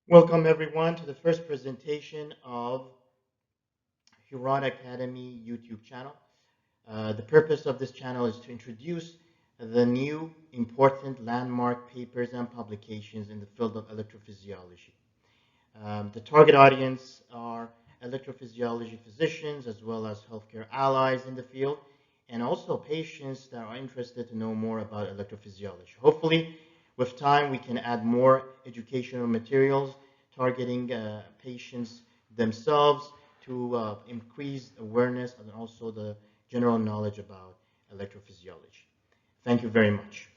Welcome everyone to the first presentation of Hirad Academy YouTube channel. The purpose of this channel is to introduce the new important landmark papers and publications in the field of electrophysiology. The target audience are electrophysiology physicians as well as healthcare allies in the field, and also patients that are interested to know more about electrophysiology. Hopefully, with time, we can add more educational materials targeting patients themselves to increase awareness and also the general knowledge about electrophysiology. Thank you very much.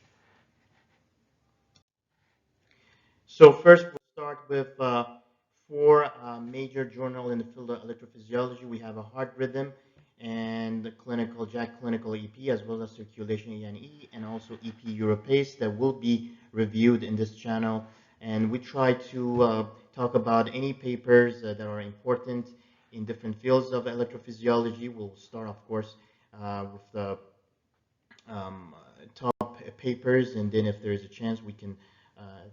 So first, we'll start with four major journals in the field of electrophysiology. We have a heart rhythm and the clinical JACC clinical EP, as well as circulation E&E, and also EP Europace that will be reviewed in this channel. And we try to talk about any papers that are important in different fields of electrophysiology. We'll start, of course, with the top papers, and then if there is a chance, we can,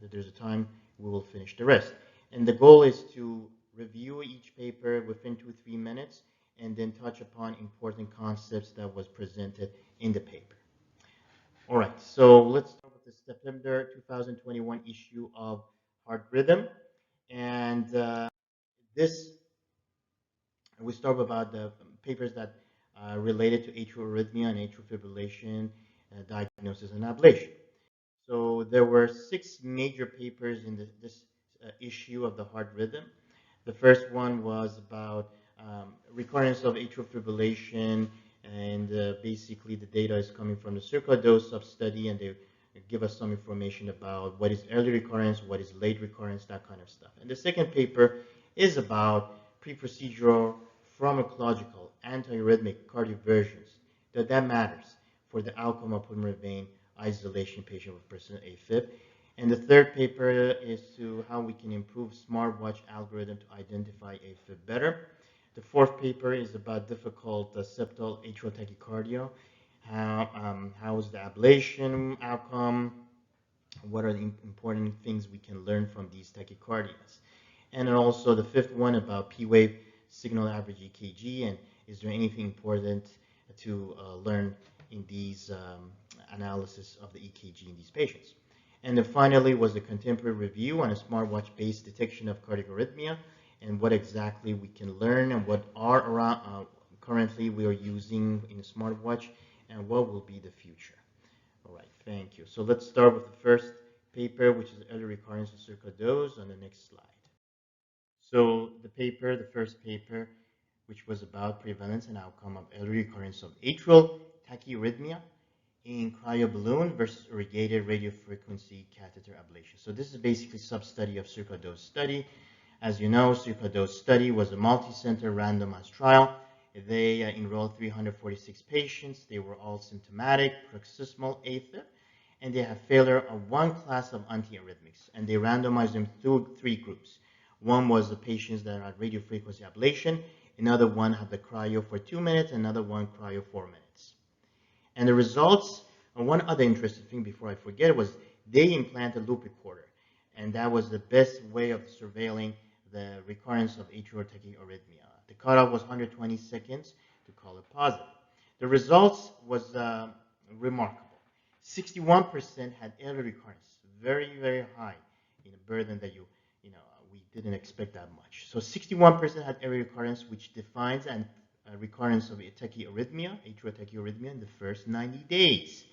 if there's a time, we will finish the rest. And the goal is to review each paper within 2-3 minutes, and then touch upon important concepts that was presented in the paper. All right, so let's start with the September 2021 issue of Heart Rhythm, and we start about the papers that related to atrial arrhythmia and atrial fibrillation, diagnosis and ablation. So there were 6 major papers in this issue of the Heart Rhythm. The first one was about recurrence of atrial fibrillation, and basically the data is coming from the Sarcoidosis sub-study, and they give us some information about what is early recurrence, what is late recurrence, that kind of stuff. And the second paper is about preprocedural pharmacological antiarrhythmic cardioversions, that matters for the outcome of pulmonary vein isolation patient with persistent AFib. And the third paper is to how we can improve Smartwatch algorithm to identify AFib better. The fourth paper is about difficult septal atrial tachycardia. How is the ablation outcome? What are the important things we can learn from these tachycardias? And then also the fifth one about P-wave signal average EKG, and is there anything important to learn in these analysis of the EKG in these patients? And then finally was a contemporary review on a smartwatch-based detection of cardiogrythmia, and what exactly we can learn and what are around currently we are using in a smartwatch, and what will be the future. All right, thank you. So let's start with the first paper, which is early recurrence of sarcoidosis, on the next slide. So the first paper, which was about prevalence and outcome of early recurrence of atrial tachyarrhythmia in cryoballoon versus irrigated radiofrequency catheter ablation. So this is basically sub-study of sarcoidosis study. As you know, sarcoidosis study was a multi-center randomized trial. They enrolled 346 patients. They were all symptomatic, paroxysmal AFib, and they have failure of one class of antiarrhythmics. And they randomized them through 3 groups. One was the patients that had radiofrequency ablation. Another one had the cryo for 2 minutes. Another one cryo 4 minutes. And the results, and one other interesting thing before I forget, was they implanted loop recorder. And that was the best way of surveilling the recurrence of atrial tachyarrhythmia. The cutoff was 120 seconds to call it positive. The results was remarkable. 61% had early recurrence, very, very high in a burden that we didn't expect that much. So 61% had early recurrence, which defines a recurrence of tachyarrhythmia, atrial tachyarrhythmia in the first 90 days.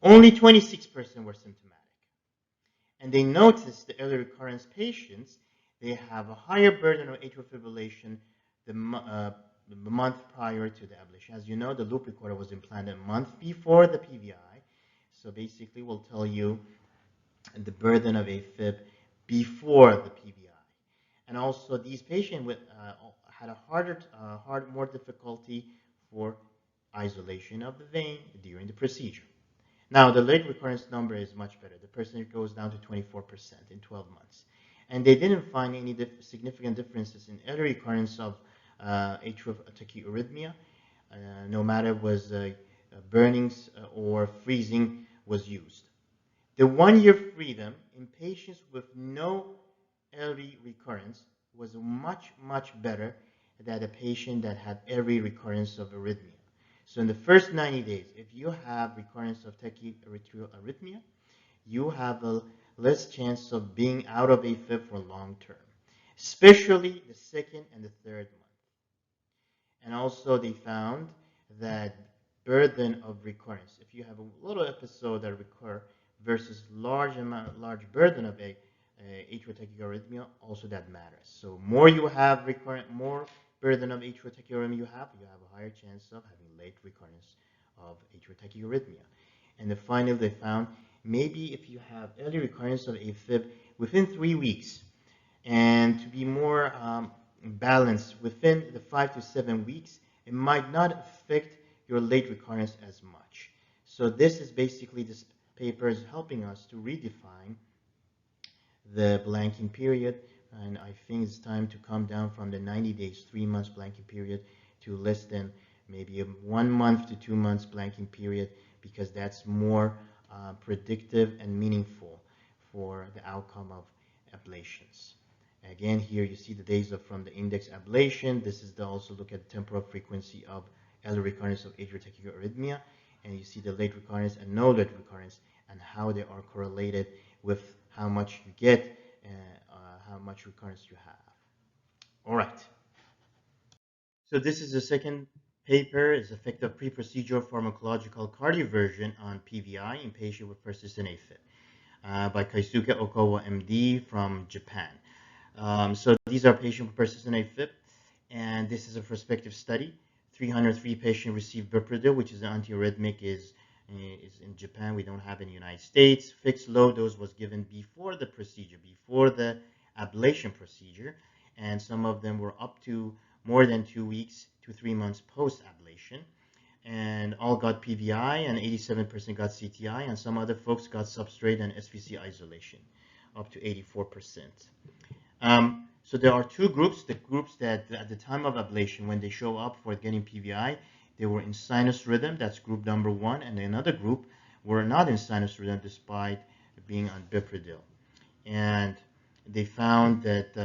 Only 26% were symptomatic. And they noticed the early recurrence patients, they have a higher burden of atrial fibrillation the month prior to the ablation. As you know, the loop recorder was implanted a month before the PVI. So basically, we'll tell you the burden of AFib before the PVI. And also, these patients had more difficulty for isolation of the vein during the procedure. Now, the late recurrence number is much better. The percentage goes down to 24% in 12 months. And they didn't find any significant differences in early recurrence of atrial tachyarrhythmia, no matter was burnings or freezing was used. The 1-year freedom in patients with no early recurrence was much, much better than a patient that had every recurrence of arrhythmia. So in the first 90 days, if you have recurrence of tachycardia arrhythmia, you have a less chance of being out of AFib for long term, especially the second and the third month. And also they found that burden of recurrence, if you have a little episode that recur versus large burden of a atrial tachycardia, also that matters. So more you have recurrent, more burden of atrial tachycardia you have a higher chance of having late recurrence of atrial tachycardia. And then finally they found maybe if you have early recurrence of AFib within 3 weeks, and to be more balanced within the 5 to 7 weeks, it might not affect your late recurrence as much. So this is basically, this paper is helping us to redefine the blanking period, and I think it's time to come down from the 90 days, 3 months blanking period to less than maybe a 1 month to 2 months blanking period, because that's more predictive and meaningful for the outcome of ablations. Again, here you see the days from the index ablation. This is also look at the temporal frequency of early recurrence of atrial arrhythmia, and you see the late recurrence and no late recurrence and how they are correlated with how much you get, how much recurrence you have. All right. So this is the second paper. It's effective preprocedural pharmacological cardioversion on PVI in patients with persistent AFib by Keisuke Okawa, MD from Japan. So these are patients with persistent AFib, and this is a prospective study. 303 patients received Preprocedural, which is an antiarrhythmic, is in Japan. We don't have in the United States. Fixed low dose was given before the procedure, before the ablation procedure, and some of them were up to more than 2 weeks to 3 months post-ablation, and all got PVI, and 87% got CTI, and some other folks got substrate and SVC isolation, up to 84%. So there are two groups. The groups that at the time of ablation, when they show up for getting PVI, they were in sinus rhythm. That's group number 1. And another group were not in sinus rhythm despite being on Preprocedural. And they found that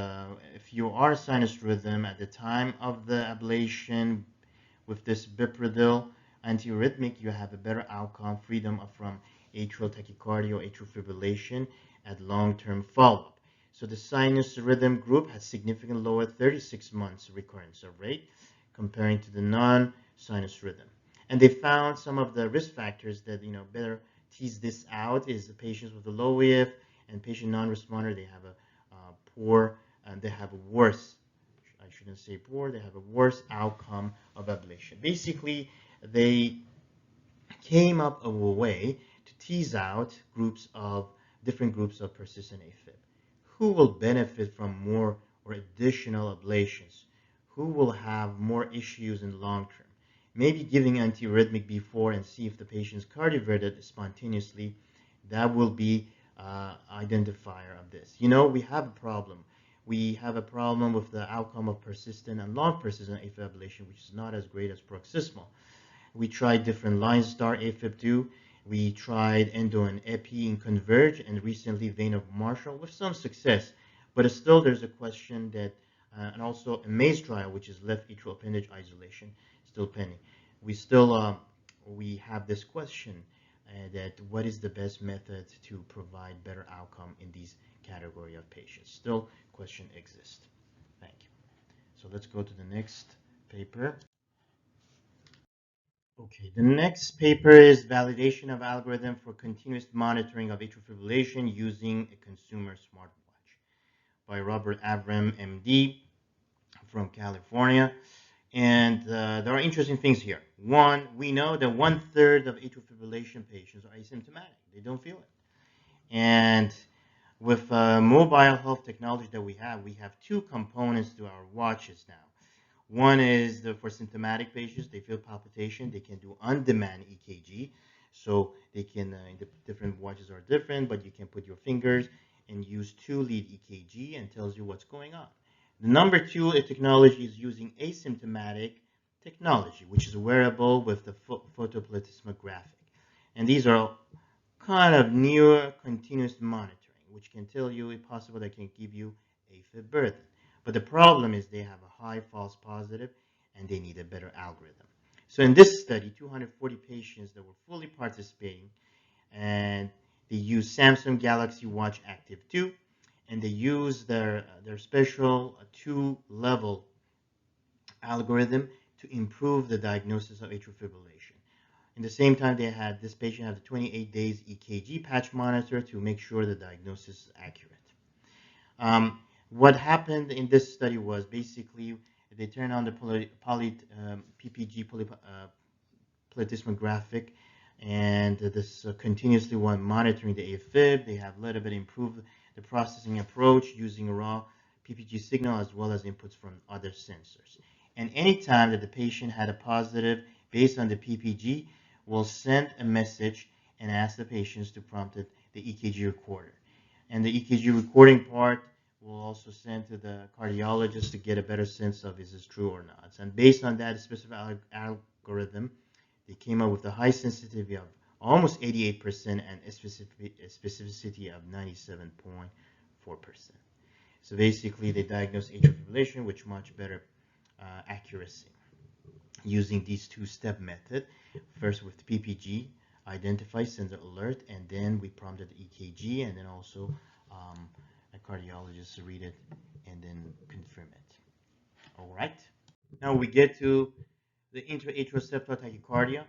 if you are sinus rhythm at the time of the ablation with this Preprocedural antiarrhythmic, you have a better outcome, freedom from atrial tachycardia or atrial fibrillation at long-term follow-up. So the sinus rhythm group has significantly lower 36 months recurrence rate comparing to the non-sinus rhythm. And they found some of the risk factors that, better tease this out is the patients with a low EF and patient non-responder, they have a poor, and they have a worse, I shouldn't say poor, they have a worse outcome of ablation. Basically, they came up with a way to tease out different groups of persistent AFib. Who will benefit from more or additional ablations? Who will have more issues in the long term? Maybe giving antiarrhythmic before and see if the patient's cardioverted spontaneously. That will be identifier of this. We have a problem. We have a problem with the outcome of persistent and long persistent AFib ablation, which is not as great as paroxysmal. We tried different lines, STAR, AFib2. We tried endo and epi in Converge, and recently vein of Marshall with some success. But still, there's a question that, and also a MAZE trial, which is left atrial appendage isolation, still pending. We have this question that what is the best method to provide better outcome in these category of patients? Still, question exists. Thank you. So let's go to the next paper. Okay, the next paper is validation of algorithm for continuous monitoring of atrial fibrillation using a consumer smartwatch by Robert Avram, MD from California. And there are interesting things here. One, we know that 1/3 of atrial fibrillation patients are asymptomatic. They don't feel it. And with mobile health technology that we have 2 components to our watches now. One is for symptomatic patients, they feel palpitation, they can do on-demand EKG. So they can, the different watches are different, but you can put your fingers and use 2-lead EKG and tells you what's going on. The number 2 technology is using asymptomatic technology, which is wearable with the photoplethysmographic. And these are kind of newer continuous monitoring, which can tell you, if possible, that can give you AFib burden. But the problem is they have a high false positive and they need a better algorithm. So in this study, 240 patients that were fully participating, and they used Samsung Galaxy Watch Active 2, and they used their special two-level algorithm to improve the diagnosis of atrial fibrillation. In the same time, they had this patient have the 28 days EKG patch monitor to make sure the diagnosis is accurate. What happened in this study was basically they turned on the PPG plethysmographic, and this continuously one monitoring the AFib. They have a little bit improved the processing approach using raw PPG signal as well as inputs from other sensors. And anytime that the patient had a positive based on the PPG, we'll send a message and ask the patients to prompt the EKG recorder. And the EKG recording part will also send to the cardiologist to get a better sense of is this true or not. And based on that specific algorithm, they came up with a high sensitivity of almost 88% and a specificity of 97.4%. So basically, they diagnosed atrial fibrillation with much better accuracy using these two-step method. First with PPG, identify, send an alert, and then we prompted the EKG, and then also a cardiologist read it and then confirm it. All right. Now we get to the intraatrial septal tachycardia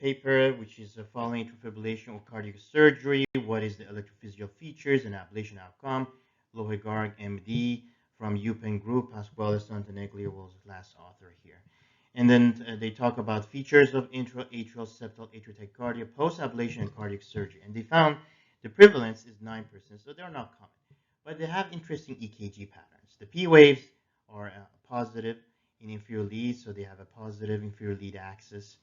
paper, which is following atrial fibrillation or cardiac surgery. What is the electrophysiological features and ablation outcome? Lohegarg, MD, from UPenn Group. Pasquale Santaneglia was the last author here. And then they talk about features of intraatrial septal atrial tachycardia post-ablation and cardiac surgery. And they found the prevalence is 9%, so they're not common. But they have interesting EKG patterns. The P waves are positive in inferior lead, so they have a positive inferior lead axis.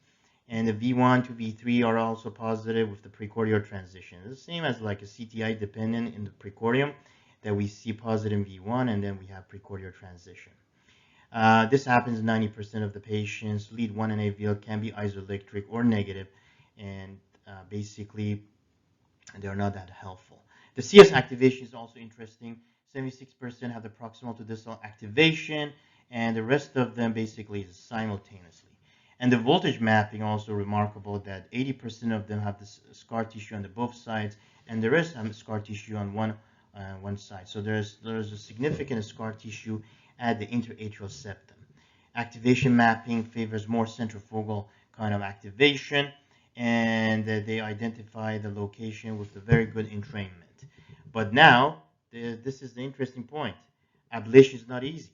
And the V1 to V3 are also positive with the precordial transition. It's the same as like a CTI dependent in the precordium, that we see positive V1 and then we have precordial transition. This happens in 90% of the patients. Lead 1 and AVL can be isoelectric or negative, and basically they're not that helpful. The CS activation is also interesting. 76% have the proximal to distal activation, and the rest of them basically is simultaneously. And the voltage mapping also remarkable that 80% of them have this scar tissue on the both sides, and the rest have scar tissue on one side. So there's a significant scar tissue at the interatrial septum. Activation mapping favors more centrifugal kind of activation, and they identify the location with a very good entrainment. But now, this is the interesting point. Ablation is not easy,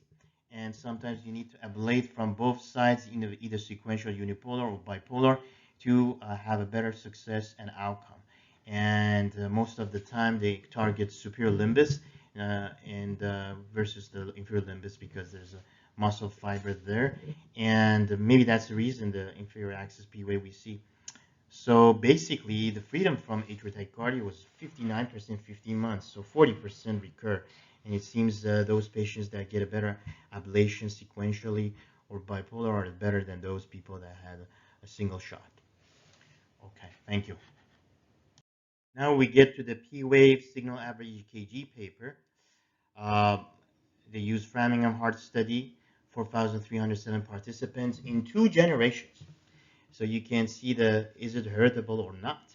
and sometimes you need to ablate from both sides, either sequential, unipolar, or bipolar, to have a better success and outcome. And most of the time, they target superior limbus versus the inferior limbus because there's a muscle fiber there, and maybe that's the reason the inferior axis P wave we see. So basically, the freedom from atrial tachycardia was 59% 15 months, so 40% recur. And it seems those patients that get a better ablation sequentially or bipolar are better than those people that had a single shot. Okay, thank you. Now we get to the P-wave signal average EKG paper. They used Framingham Heart Study, 4,307 participants in 2 generations. So you can see is it heritable or not.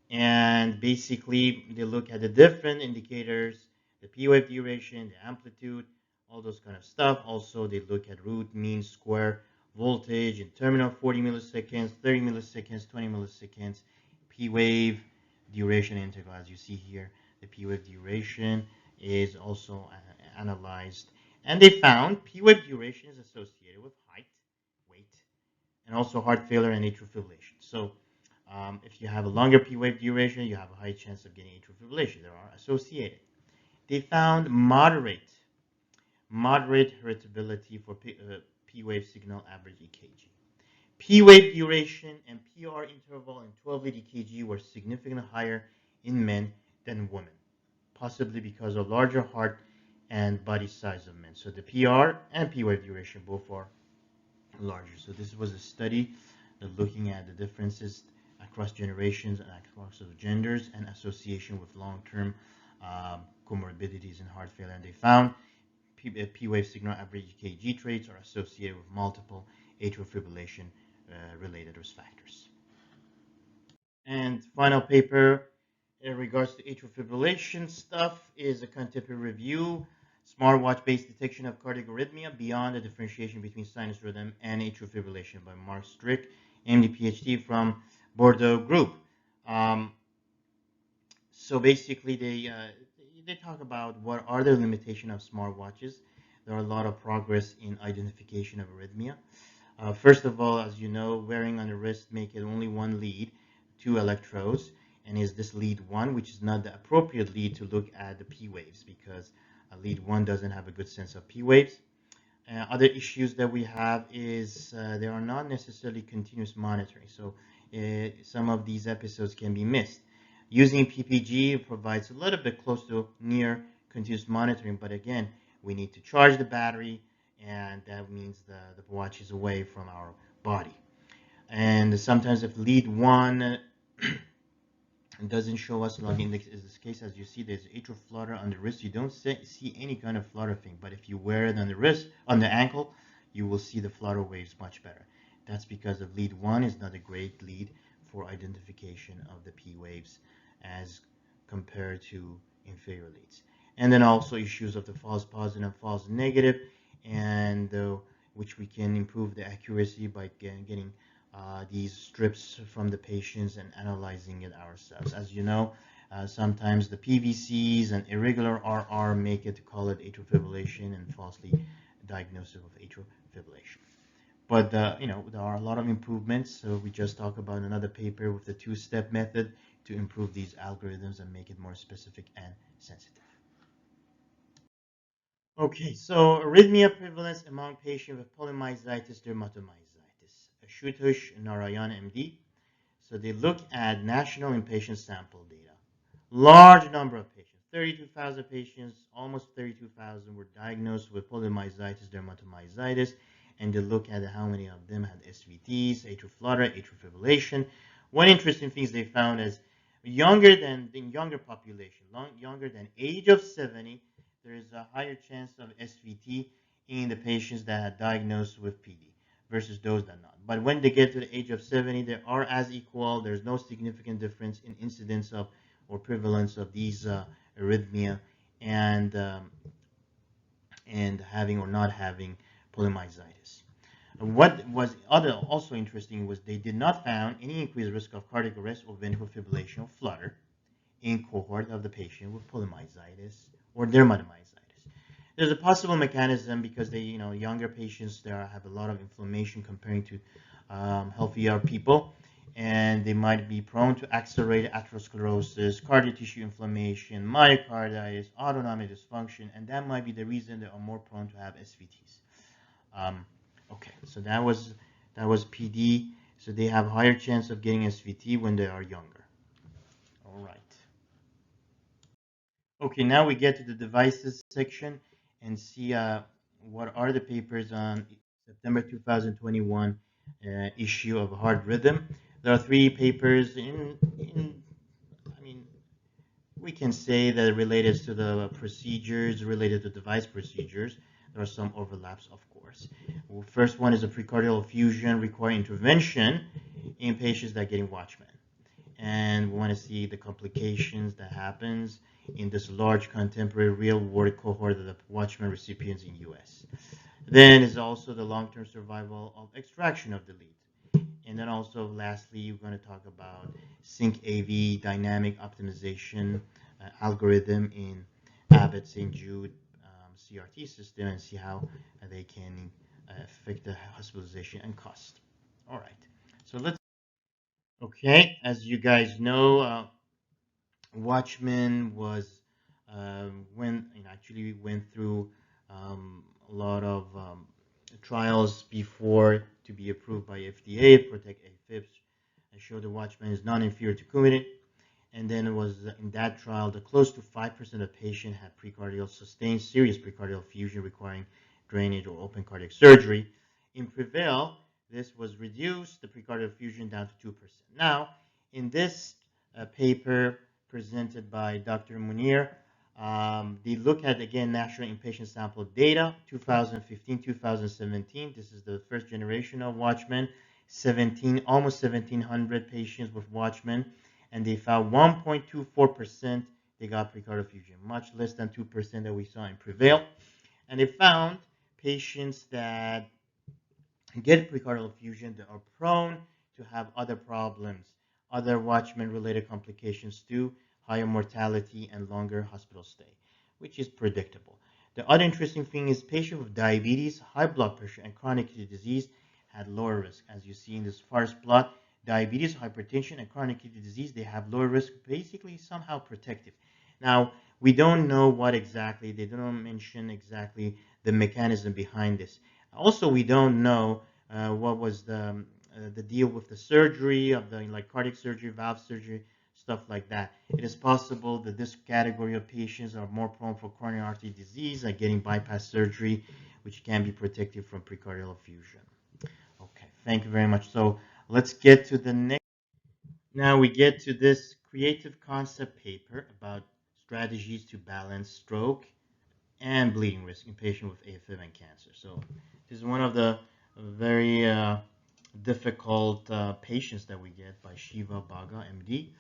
And basically, they look at the different indicators, the P-wave duration, the amplitude, all those kind of stuff. Also, they look at root, mean, square, voltage, in terminal 40 milliseconds, 30 milliseconds, 20 milliseconds, P-wave duration interval. As you see here, the P-wave duration is also analyzed. And they found P-wave duration is associated with height, weight, and also heart failure and atrial fibrillation. So if you have a longer P-wave duration, you have a high chance of getting atrial fibrillation. They are associated. They found moderate heritability for P-wave signal average EKG. P-wave duration and PR interval in 12-lead EKG were significantly higher in men than women, possibly because of larger heart and body size of men. So the PR and P-wave duration both are larger. So this was a study looking at the differences across generations and across genders and association with long-term comorbidities in heart failure. And they found P wave signal average EKG traits are associated with multiple atrial fibrillation related risk factors. And final paper in regards to atrial fibrillation stuff is a contemporary review, Smartwatch-based detection of cardiogrythmia beyond the differentiation between sinus rhythm and atrial fibrillation by Mark Strick, MD, PhD from Bordeaux Group. So basically, they talk about what are the limitations of smartwatches. There are a lot of progress in identification of arrhythmia. First of all, as you know, wearing on the wrist make it only one lead, 2 electrodes, and is this lead 1, which is not the appropriate lead to look at the P waves because lead 1 doesn't have a good sense of P waves. Other issues that we have is they are not necessarily continuous monitoring, so some of these episodes can be missed. Using PPG provides a little bit close to near continuous monitoring, but again, we need to charge the battery, and that means the watch is away from our body. And sometimes if lead 1 doesn't show us, like in this case, as you see, there's atrial flutter on the wrist. You don't see any kind of flutter thing, but if you wear it on the wrist, on the ankle, you will see the flutter waves much better. That's because of lead 1 is not a great lead for identification of the P waves as compared to inferior leads. And then also issues of the false positive and false negative, and which we can improve the accuracy by getting these strips from the patients and analyzing it ourselves. As you know, sometimes the PVCs and irregular RR make it to call it atrial fibrillation and falsely diagnosed with atrial fibrillation. But there are a lot of improvements. So we just talked about another paper with the 2-step method to improve these algorithms and make it more specific and sensitive. Okay, so arrhythmia prevalence among patients with polymyositis, dermatomyositis. Ashutosh Narayan, MD. So they look at national inpatient sample data. Large number of patients, 32,000 patients, almost 32,000 were diagnosed with polymyositis, dermatomyositis, and they look at how many of them had SVTs, atrial flutter, atrial fibrillation. One interesting thing they found is younger population, younger than age of 70, there is a higher chance of SVT in the patients that had diagnosed with PD versus those that not. But when they get to the age of 70, they are as equal. There's no significant difference in incidence of or prevalence of these arrhythmia and having or not having polymyositis. What was also interesting was they did not found any increased risk of cardiac arrest or ventricular fibrillation or flutter in cohort of the patient with polymyositis or dermatomyositis. There's a possible mechanism because they, younger patients there have a lot of inflammation comparing to healthier people, and they might be prone to accelerated atherosclerosis, cardiac tissue inflammation, myocarditis, autonomic dysfunction, and that might be the reason they are more prone to have SVTs. Okay, so that was PD. So they have higher chance of getting SVT when they are younger. All right. Okay, now we get to the devices section and see what are the papers on September 2021 issue of Heart Rhythm. There are 3 papers we can say that related to the procedures, related to device procedures. There are some overlaps, of course. First one is a precardial effusion requiring intervention in patients that are getting Watchman. And we want to see the complications that happens in this large contemporary real-world cohort of the Watchman recipients in U.S. Then is also the long-term survival of extraction of the lead. And then also, lastly, we're going to talk about Sync AV dynamic optimization algorithm in Abbott St. Jude CRT system and see how they can affect the hospitalization and cost. All right, so let's. Okay, as you guys know, Watchman was actually went through a lot of trials before to be approved by FDA, protect AFibs, and show the Watchman is non-inferior to Coumadin. And then it was in that trial, the close to 5% of patients had sustained serious precardial effusion requiring drainage or open cardiac surgery. In Prevail, this was reduced, the precardial effusion down to 2%. Now, in this paper presented by Dr. Munir, They look at, again, national inpatient sample data, 2015, 2017. This is the first generation of Watchman, almost 1,700 patients with Watchman, and they found 1.24% they got precardial effusion, much less than 2% that we saw in Prevail. And they found patients that get precardial effusion that are prone to have other problems, other Watchman-related complications too, higher mortality and longer hospital stay, which is predictable. The other interesting thing is patients with diabetes, high blood pressure, and chronic kidney disease had lower risk. As you see in this first plot, diabetes, hypertension, and chronic kidney disease, they have lower risk, basically somehow protective. Now, we don't know what exactly, they don't mention exactly the mechanism behind this. Also, we don't know what was the deal with the surgery of the cardiac surgery, valve surgery, stuff like that. It is possible that this category of patients are more prone for coronary artery disease, like getting bypass surgery, which can be protective from precardial effusion. Okay, thank you very much. So let's get to the next. Now we get to this creative concept paper about strategies to balance stroke and bleeding risk in patients with AFib and cancer. So this is one of the very difficult patients that we get by Shiva Bhaga, MD.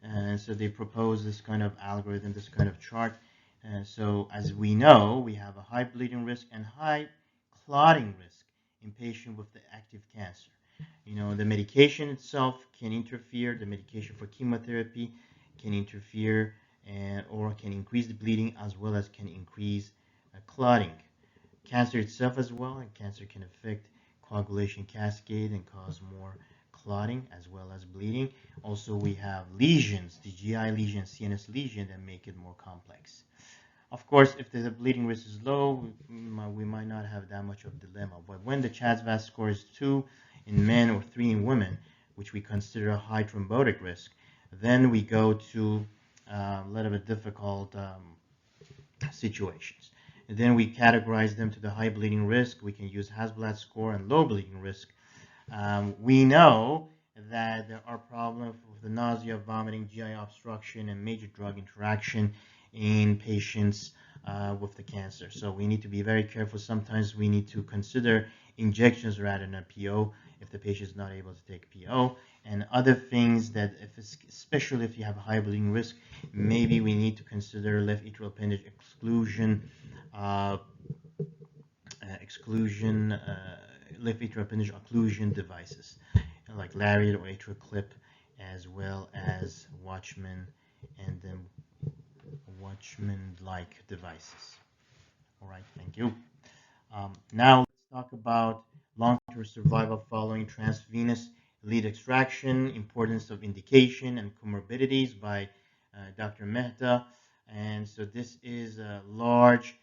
And so they propose this kind of algorithm, this kind of chart. And so as we know, we have a high bleeding risk and high clotting risk in patients with the active cancer. You know, the medication itself can interfere. The medication for chemotherapy can interfere or can increase the bleeding as well as can increase clotting. Cancer itself as well, and cancer can affect coagulation cascade and cause more clotting as well as bleeding. Also, we have lesions, the GI lesion, CNS lesion, that make it more complex. Of course, if the bleeding risk is low, we might not have that much of a dilemma. But when the CHA2DS2-VASc score is 2 in men or 3 in women, which we consider a high thrombotic risk, then we go to a little bit difficult situations. And then we categorize them to the high bleeding risk. We can use Hasblat score and low bleeding risk. We know that there are problems with the nausea, vomiting, GI obstruction, and major drug interaction in patients with the cancer. So we need to be very careful. Sometimes we need to consider injections rather than PO if the patient is not able to take PO. And other things that, especially if you have a high bleeding risk, maybe we need to consider left atrial appendage exclusion, left atrial appendage occlusion devices, like lariat or atrial clip, as well as Watchman and then Watchman-like devices. All right, thank you. Now let's talk about long-term survival following transvenous lead extraction, importance of indication and comorbidities by Dr. Mehta. And so this is a large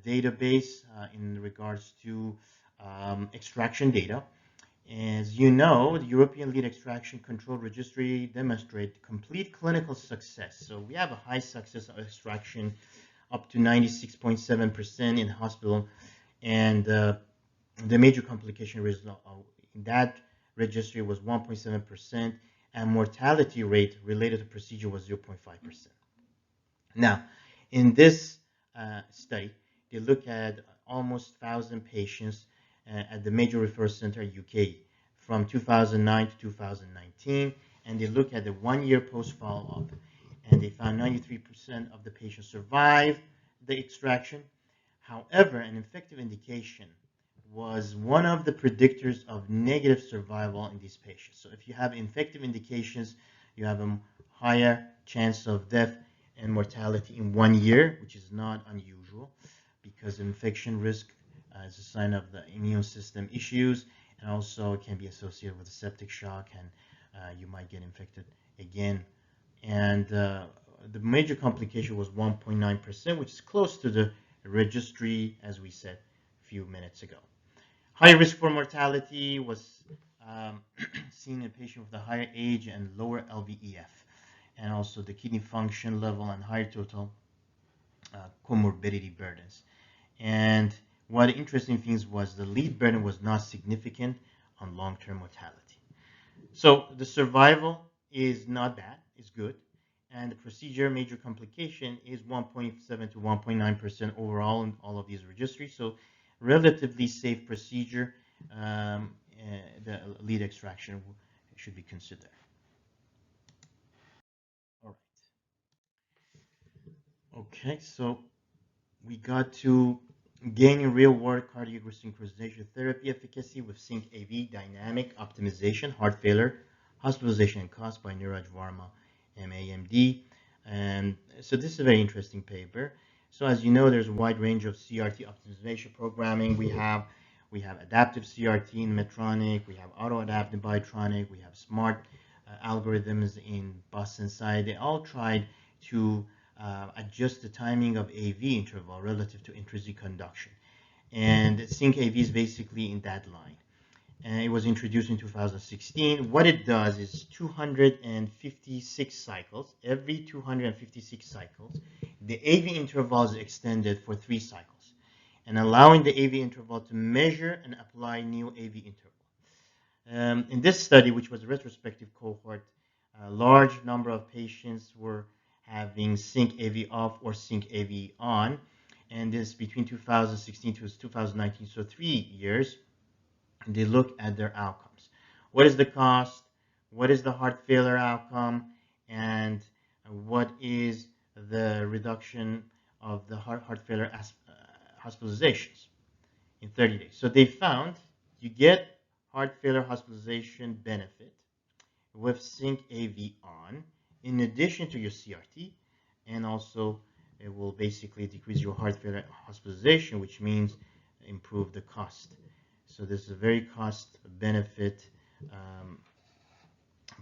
database in regards to extraction data. As you know, the European lead extraction control registry demonstrated complete clinical success. So we have a high success of extraction, up to 96.7% in hospital, and the major complication result in that registry was 1.7%, and mortality rate related to procedure was 0.5%. Now, in this study, they look at almost 1,000 patients at the major referral center UK from 2009 to 2019, and they look at the 1 year post follow-up, and they found 93% of the patients survived the extraction. However, an infective indication was one of the predictors of negative survival in these patients. So if you have infective indications, you have a higher chance of death and mortality in 1 year, which is not unusual because infection risk is a sign of the immune system issues, and also it can be associated with a septic shock, and you might get infected again. And the major complication was 1.9%, which is close to the registry, as we said a few minutes ago. High risk for mortality was seen in patients with a higher age and lower LVEF, and also the kidney function level and higher total comorbidity burdens. And one of the interesting things was the lead burden was not significant on long-term mortality. So the survival is not bad, it's good. And the procedure major complication is 1.7 to 1.9% overall in all of these registries. So relatively safe procedure. The lead extraction should be considered. All right. Okay, so we got to gaining real-world cardiac synchronization therapy efficacy with sync AV dynamic optimization, heart failure, hospitalization and cost by Niraj Varma, MAMD. And so this is a very interesting paper. So as you know, there's a wide range of CRT optimization programming. We have adaptive CRT in Medtronic, we have auto-adaptive Biotronic, we have smart algorithms in Boston Side. They all tried to adjust the timing of AV interval relative to intrinsic conduction. And sync AV is basically in that line. And it was introduced in 2016. What it does is 256 cycles. Every 256 cycles, the AV interval is extended for 3 cycles, and allowing the AV interval to measure and apply new AV interval. In this study, which was a retrospective cohort, a large number of patients were having sync AV off or sync AV on, and this between 2016 to 2019, so 3 years. They look at their outcomes. What is the cost? What is the heart failure outcome? And what is the reduction of the heart failure hospitalizations in 30 days? So they found you get heart failure hospitalization benefit with sync AV on, in addition to your CRT, and also it will basically decrease your heart failure hospitalization, which means improve the cost. So this is a very cost-benefit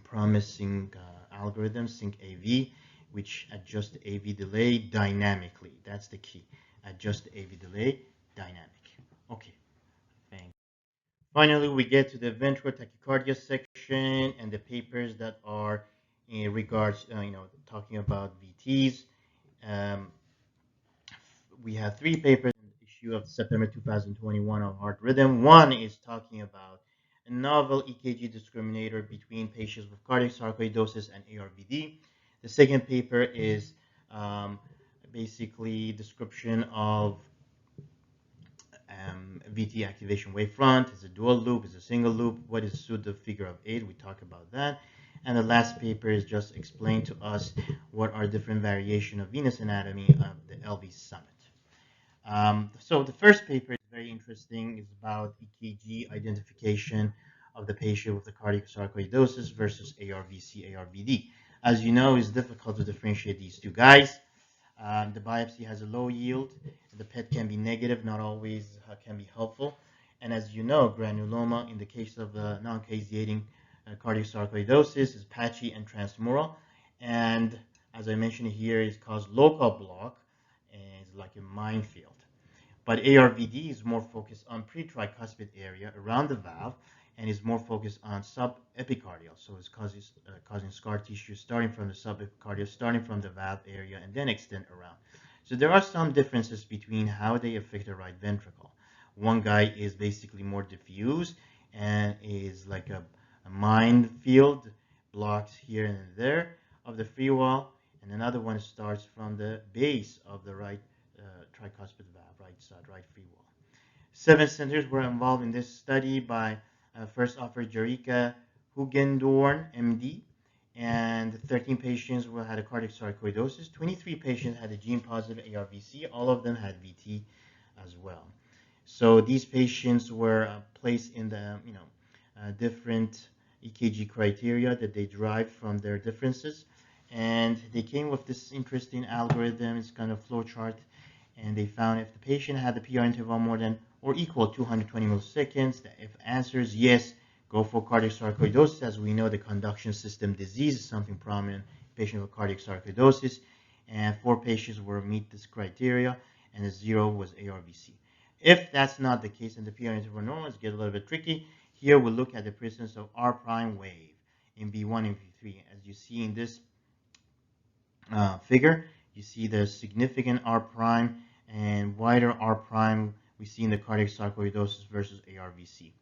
promising algorithm, sync AV, which adjusts the AV delay dynamically. That's the key. Adjust the AV delay dynamic. Okay, thanks. Finally, we get to the ventral tachycardia section and the papers that are in regards, talking about VTs. We have 3 papers in the issue of September 2021 on heart rhythm. One is talking about a novel EKG discriminator between patients with cardiosarcoidosis and ARVD. The second paper is basically description of VT activation wavefront. Is a dual loop? Is a single loop? What is pseudo figure of 8? We talk about that. And the last paper is just explain to us what are different variation of venous anatomy of the LV summit. So the first paper is very interesting. It's about EKG identification of the patient with the cardiosarcoidosis versus ARVC, ARVD. As you know, it's difficult to differentiate these two guys. The biopsy has a low yield. The PET can be negative, not always can be helpful. And as you know, granuloma in the case of non-caseating cardiosarcoidosis is patchy and transmural. And as I mentioned here, it's caused local block and it's like a minefield. But ARVD is more focused on pre-tricuspid area around the valve and is more focused on subepicardial. So it's causing scar tissue starting from the subepicardial, starting from the valve area, and then extend around. So there are some differences between how they affect the right ventricle. One guy is basically more diffuse and is like a minefield, blocks here and there of the free wall, and another one starts from the base of the right tricuspid valve, right side, right free wall. 7 centers were involved in this study by first author Jerika Hugendorn, MD, and 13 patients had a cardiac sarcoidosis. 23 patients had a gene-positive ARVC. All of them had VT as well. So these patients were placed in the different EKG criteria that they derived from their differences, and they came with this interesting algorithm. It's kind of flow chart, and they found if the patient had the PR interval more than or equal to 220 milliseconds, that if answers yes, go for cardiac sarcoidosis. As we know, the conduction system disease is something prominent in patients with cardiac sarcoidosis, and 4 patients were meet this criteria, and the 0 was ARVC. If that's not the case and the PR interval normal, it's get a little bit tricky. Here we look at the presence of R prime wave in B1 and B3. As you see in this figure, you see there's significant R prime and wider R prime we see in the cardiac sarcoidosis versus ARVC.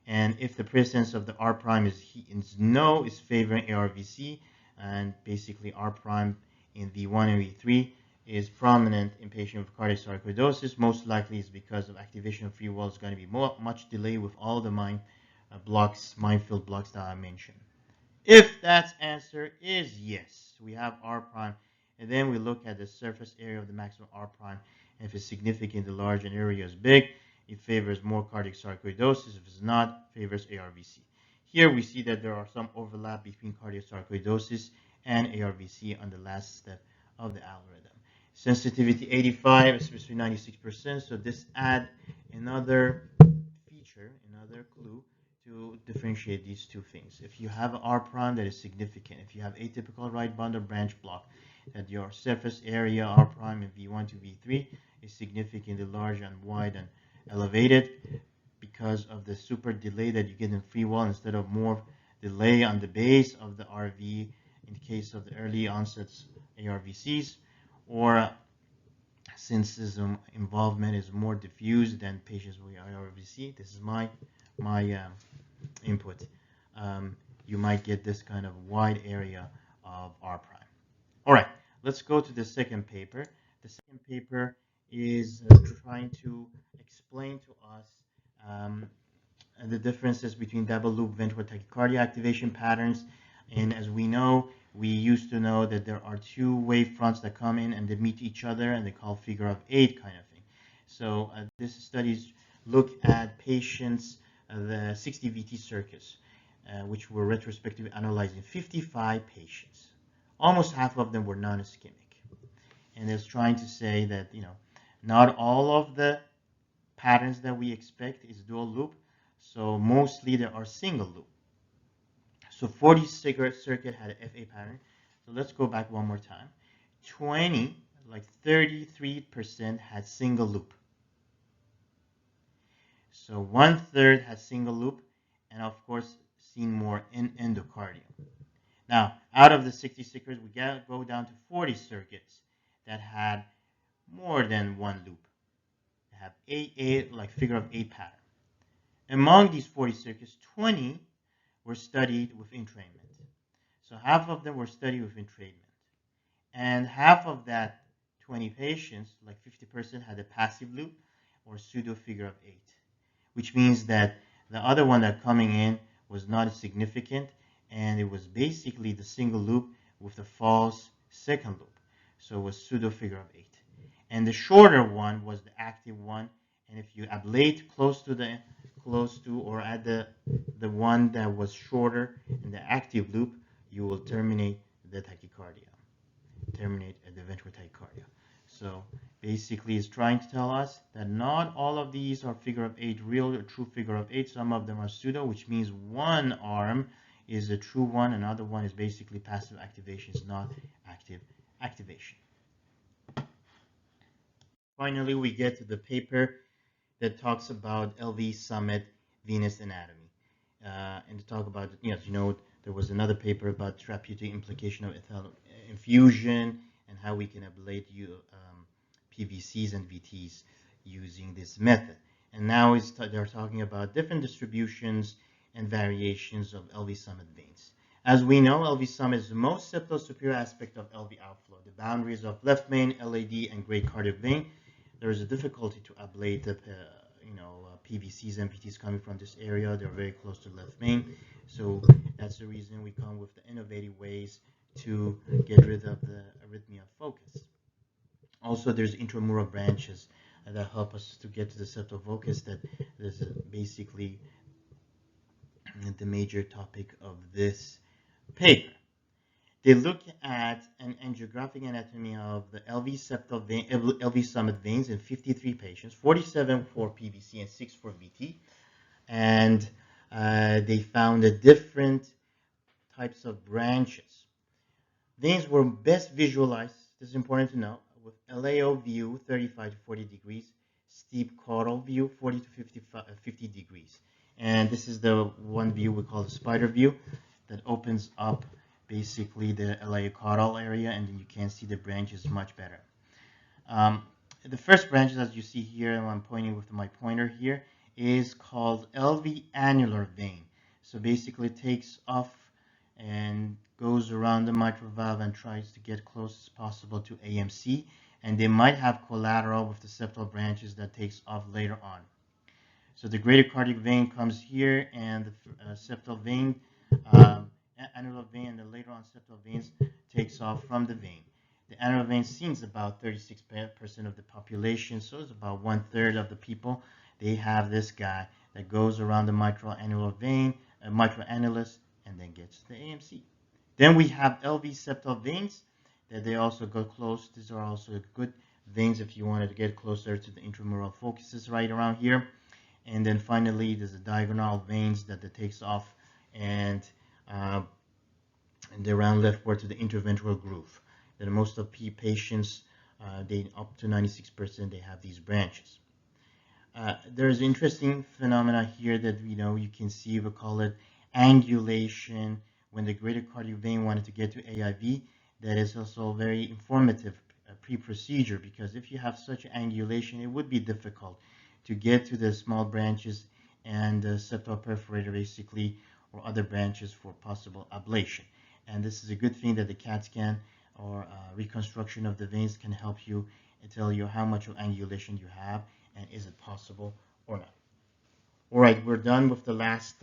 And if the presence of the R prime is no, is favoring ARVC, and basically R prime in V1 and V3 is prominent in patients with cardiosarcoidosis. Most likely is because of activation of free wall is going to be much delay with all the minefield blocks that I mentioned. If that answer is yes, we have R prime, and then we look at the surface area of the maximum R prime, and if it's significantly large and area is big, it favors more cardiac sarcoidosis. If it's not, favors ARVC. Here we see that there are some overlap between cardiosarcoidosis and ARVC on the last step of the algorithm. Sensitivity 85, especially 96%, so this add another feature, another clue to differentiate these two things. If you have R prime that is significant, if you have atypical right bundle branch block, that your surface area R prime in V1 to V3 is significantly large and wide and elevated because of the super delay that you get in free wall instead of more delay on the base of the RV in the case of the early onset ARVCs, or since this involvement is more diffuse than patients with ARVC. This is my input. You might get this kind of wide area of R prime. All right, let's go to the second paper. The second paper is trying to explain to us the differences between double loop ventral tachycardia activation patterns. And as we know, we used to know that there are two wave fronts that come in and they meet each other and they call figure of 8 kind of thing. So this studies look at patients, the 60 VT circuits, which were retrospectively analyzing 55 patients. Almost half of them were non-ischemic. And it's trying to say that, not all of the patterns that we expect is dual loop. So mostly there are single loop. So 40 circuit had an FA pattern. So let's go back one more time. 20, like 33% had single loop. So 1/3 had single loop, and of course seen more in endocardium. Now, out of the 60 circuits, we go down to 40 circuits that had more than one loop. They have like figure of 8 pattern. Among these 40 circuits, 20 were studied with entrainment. So half of them were studied with entrainment. And half of that 20 patients, like 50%, had a passive loop or pseudo figure of 8, which means that the other one that coming in was not significant, and it was basically the single loop with the false second loop. So it was pseudo figure of 8. And the shorter one was the active one, and if you ablate close to or at the one that was shorter in the active loop, you will terminate the tachycardia, terminate the ventral tachycardia. So basically it's trying to tell us that not all of these are figure of 8 real or true figure of 8. Some of them are pseudo, which means one arm is a true one, another one is basically passive activation, is not active activation. Finally, we get to the paper that talks about LV summit venous anatomy. And to talk about, as you know, there was another paper about therapeutic implication of ethanol infusion and how we can ablate PVCs and VTs using this method. And now they're talking about different distributions and variations of LV summit veins. As we know, LV summit is the most septal superior aspect of LV outflow. The boundaries of left main, LAD, and great cardiac vein. There is a difficulty to ablate the PVCs and VTs coming from this area. They're very close to left main. So that's the reason we come with the innovative ways to get rid of the arrhythmia focus. Also, there's intramural branches that help us to get to the septal focus. That is basically the major topic of this paper. They look at an angiographic anatomy of the LV summit veins in 53 patients, 47 for PVC and 6 for VT. And they found different types of branches. Veins were best visualized, this is important to know, with LAO view 35 to 40 degrees, steep caudal view 40 to 50 degrees. And this is the one view we call the spider view that opens up basically the LA caudal area, and then you can see the branches much better. The first branches, as you see here, and I'm pointing with my pointer here, is called LV annular vein. So basically it takes off and goes around the mitral valve and tries to get close as possible to AMC, and they might have collateral with the septal branches that takes off later on. So the greater cardiac vein comes here, and the septal vein, annular vein, and the later on septal veins takes off from the vein. The annular vein seems about 36% of the population, so it's about 1/3 of the people. They have this guy that goes around the mitral annular vein, mitral annulus, and then gets the AMC. Then we have LV septal veins that they also go close. These are also good veins if you wanted to get closer to the intramural focuses right around here. And then finally, there's the diagonal veins that it takes off and they round leftward to the interventral groove. Then most of patients, they up to 96%, they have these branches. There's interesting phenomena here that you can see. We call it angulation when the greater cardiac vein wanted to get to AIV. That is also very informative pre-procedure, because if you have such angulation, it would be difficult to get to the small branches and the septal perforator basically, or other branches for possible ablation. And this is a good thing that the CAT scan or reconstruction of the veins can help you and tell you how much of angulation you have and is it possible or not. All right, we're done with the last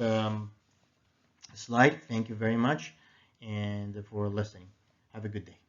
slide. Thank you very much and for listening. Have a good day.